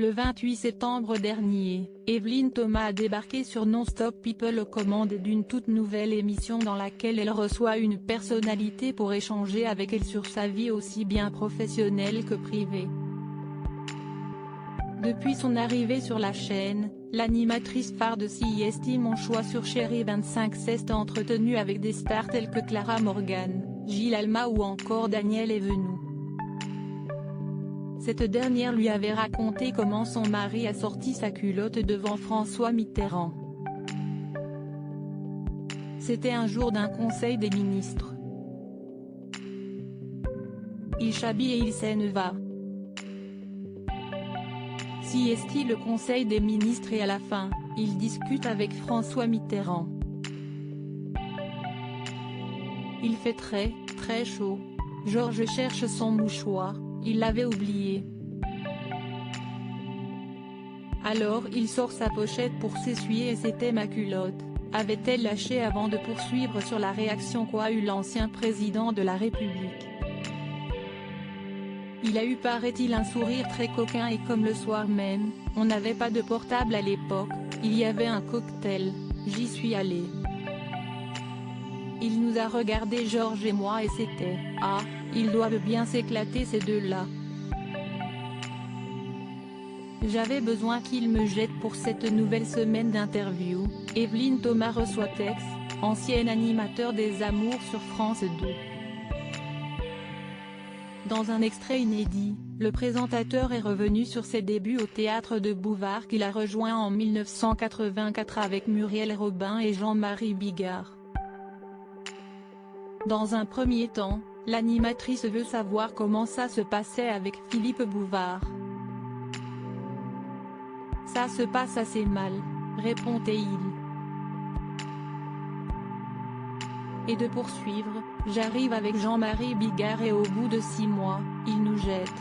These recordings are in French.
Le 28 septembre dernier, Evelyne Thomas a débarqué sur Non-Stop People aux commandes d'une toute nouvelle émission dans laquelle elle reçoit une personnalité pour échanger avec elle sur sa vie aussi bien professionnelle que privée. Depuis son arrivée sur la chaîne, l'animatrice phare de CIST Mon Choix sur Chérie 25 s'est entretenue avec des stars telles que Clara Morgan, Gilles Alma ou encore Daniel Evenou. Cette dernière lui avait raconté comment son mari a sorti sa culotte devant François Mitterrand. C'était un jour d'un conseil des ministres. Il s'habille et il s'en va. CIST le conseil des ministres et à la fin, il discute avec François Mitterrand. Il fait très, très chaud. Georges cherche son mouchoir, il l'avait oublié. Alors il sort sa pochette pour s'essuyer et c'était ma culotte, avait-elle lâché avant de poursuivre sur la réaction qu'a eue l'ancien président de la République. Il a eu paraît-il un sourire très coquin et comme le soir même, on n'avait pas de portable à l'époque, il y avait un cocktail, j'y suis allé. Il nous a regardé Georges et moi et c'était « Ah, ils doivent bien s'éclater ces deux-là ». J'avais besoin qu'il me jette pour cette nouvelle semaine d'interview. Evelyne Thomas reçoit Tex, ancien animateur des Amours sur France 2. Dans un extrait inédit, le présentateur est revenu sur ses débuts au théâtre de Bouvard qu'il a rejoint en 1984 avec Muriel Robin et Jean-Marie Bigard. Dans un premier temps, l'animatrice veut savoir comment ça se passait avec Philippe Bouvard. Ça se passe assez mal, répondait-il. Et de poursuivre, j'arrive avec Jean-Marie Bigard et au bout de 6 mois, il nous jette.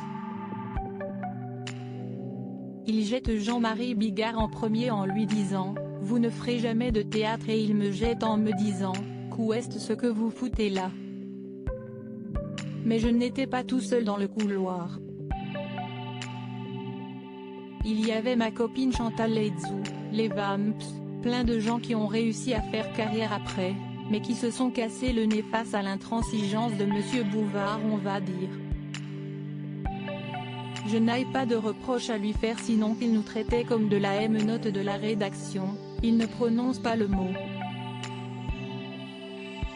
Il jette Jean-Marie Bigard en premier en lui disant « Vous ne ferez jamais de théâtre » et il me jette en me disant « Qu'est-ce ce que vous foutez là ?» Mais je n'étais pas tout seul dans le couloir. Il y avait ma copine Chantal Latsou, les Vamps, plein de gens qui ont réussi à faire carrière après, mais qui se sont cassés le nez face à l'intransigeance de Monsieur Bouvard on va dire. Je n'ai pas de reproche à lui faire sinon qu'il nous traitait comme de la M-note de la rédaction, il ne prononce pas le mot.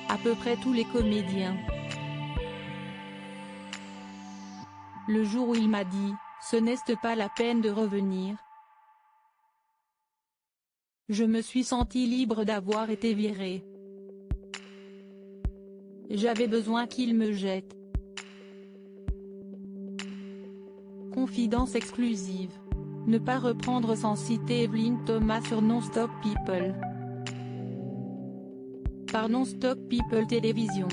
À peu près tous les comédiens. Le jour où il m'a dit « Ce n'est pas la peine de revenir », je me suis senti libre d'avoir été viré. J'avais besoin qu'il me jette. Confidence exclusive. Ne pas reprendre sans citer Evelyne Thomas sur Non-Stop People. Par Non-Stop People Télévision.